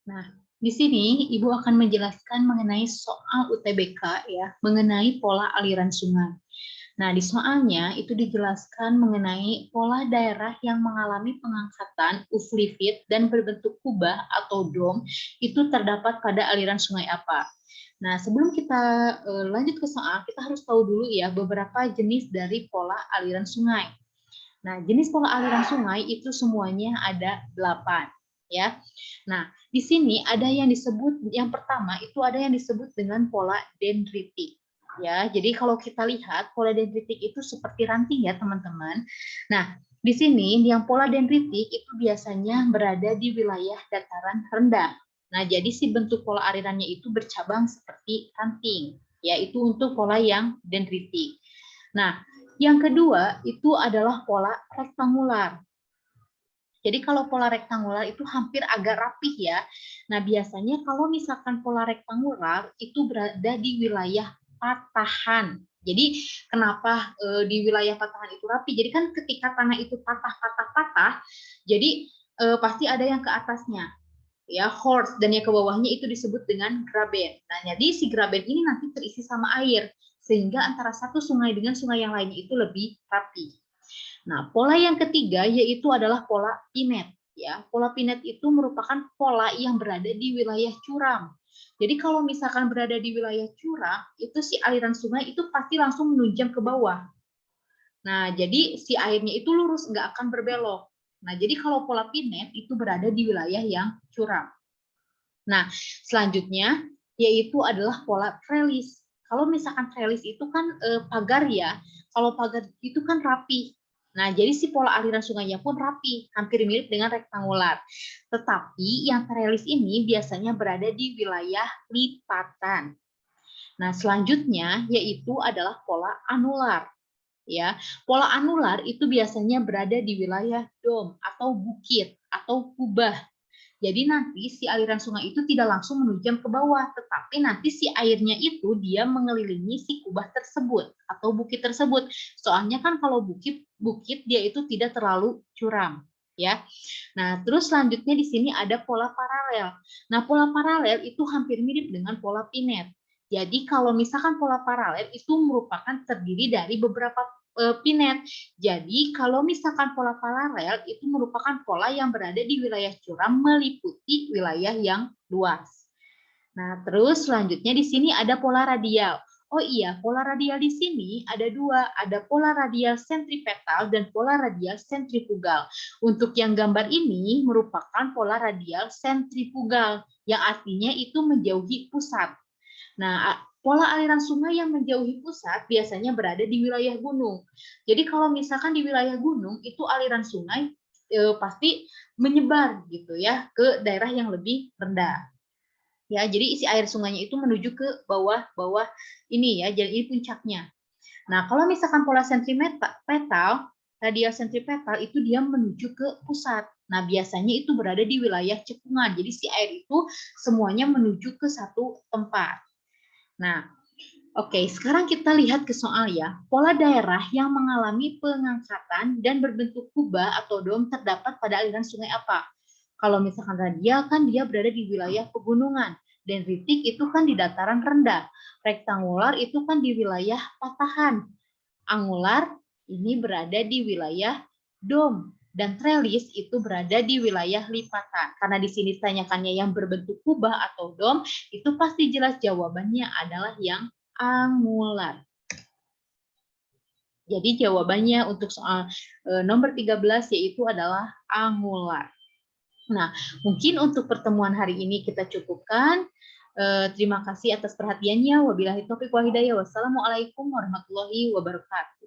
Nah, di sini Ibu akan menjelaskan mengenai soal UTBK ya, mengenai pola aliran sungai. Nah, di soalnya itu dijelaskan mengenai pola daerah yang mengalami pengangkatan uflivit dan berbentuk kubah atau dom itu terdapat pada aliran sungai apa. Nah, sebelum kita lanjut ke soal, kita harus tahu dulu ya beberapa jenis dari pola aliran sungai. Nah, jenis pola aliran sungai itu semuanya ada 8 ya. Nah, di sini ada yang disebut, yang pertama itu ada yang disebut dengan pola dendritik. Ya, jadi kalau kita lihat pola dendritik itu seperti ranting ya teman-teman. Nah, di sini yang pola dendritik itu biasanya berada di wilayah dataran rendah. Nah, jadi si bentuk pola alirannya itu bercabang seperti ranting, yaitu untuk pola yang dendritik. Nah, yang kedua itu adalah pola rektangular. Jadi kalau pola rektangular itu hampir agak rapih ya. Nah, biasanya kalau misalkan pola rektangular itu berada di wilayah patahan. Jadi kenapa di wilayah patahan itu rapi? Jadi kan ketika tanah itu patah-patah-patah, jadi pasti ada yang ke atasnya ya, horse, dan yang ke bawahnya itu disebut dengan graben. Nah, jadi si graben ini nanti terisi sama air sehingga antara satu sungai dengan sungai yang lainnya itu lebih rapi. Nah, pola yang ketiga yaitu adalah pola pinet. Ya, pola pinet itu merupakan pola yang berada di wilayah curam. Jadi kalau misalkan berada di wilayah curam, itu si aliran sungai itu pasti langsung menunjang ke bawah. Nah, jadi si airnya itu lurus, nggak akan berbelok. Nah, jadi kalau pola pinet itu berada di wilayah yang curam. Nah, selanjutnya yaitu adalah pola trellis. Kalau misalkan trellis itu kan pagar ya, kalau pagar itu kan rapi. Nah, jadi si pola aliran sungainya pun rapi, hampir mirip dengan rektangular. Tetapi yang trellis ini biasanya berada di wilayah lipatan. Nah, selanjutnya yaitu adalah pola anular. Ya, pola anular itu biasanya berada di wilayah dom atau bukit atau kubah. Jadi nanti si aliran sungai itu tidak langsung menunjam ke bawah, tetapi nanti si airnya itu dia mengelilingi si kubah tersebut atau bukit tersebut. Soalnya kan kalau bukit dia itu tidak terlalu curam, ya. Nah, terus selanjutnya di sini ada pola paralel. Nah, pola paralel itu hampir mirip dengan pola pinet. Jadi kalau misalkan pola paralel itu merupakan terdiri dari beberapa pinet. Jadi kalau misalkan pola paralel itu merupakan pola yang berada di wilayah curam meliputi wilayah yang luas. Nah, terus selanjutnya di sini ada pola radial. Oh iya, pola radial di sini ada dua, ada pola radial sentripetal dan pola radial sentrifugal. Untuk yang gambar ini merupakan pola radial sentrifugal, yang artinya itu menjauhi pusat. Nah, pola aliran sungai yang menjauhi pusat biasanya berada di wilayah gunung. Jadi kalau misalkan di wilayah gunung itu aliran sungai pasti menyebar gitu ya ke daerah yang lebih rendah. Ya, jadi isi air sungainya itu menuju ke bawah-bawah ini ya, jadi ini puncaknya. Nah, kalau misalkan pola sentripetal, radial sentripetal itu dia menuju ke pusat. Nah, biasanya itu berada di wilayah cekungan. Jadi si air itu semuanya menuju ke satu tempat. Nah, oke, sekarang kita lihat ke soal ya. Pola daerah yang mengalami pengangkatan dan berbentuk kubah atau dom terdapat pada aliran sungai apa? Kalau misalkan radial kan dia berada di wilayah pegunungan. Dendritik itu kan di dataran rendah. Rektangular itu kan di wilayah patahan. Angular ini berada di wilayah dom. Dan trellis itu berada di wilayah lipatan. Karena di sini tanyakannya yang berbentuk kubah atau dom, itu pasti jelas jawabannya adalah yang angular. Jadi jawabannya untuk soal nomor 13 yaitu adalah angular. Nah, mungkin untuk pertemuan hari ini kita cukupkan. Terima kasih atas perhatiannya. Wabillahi taufiq wal hidayah. Wassalamualaikum warahmatullahi wabarakatuh.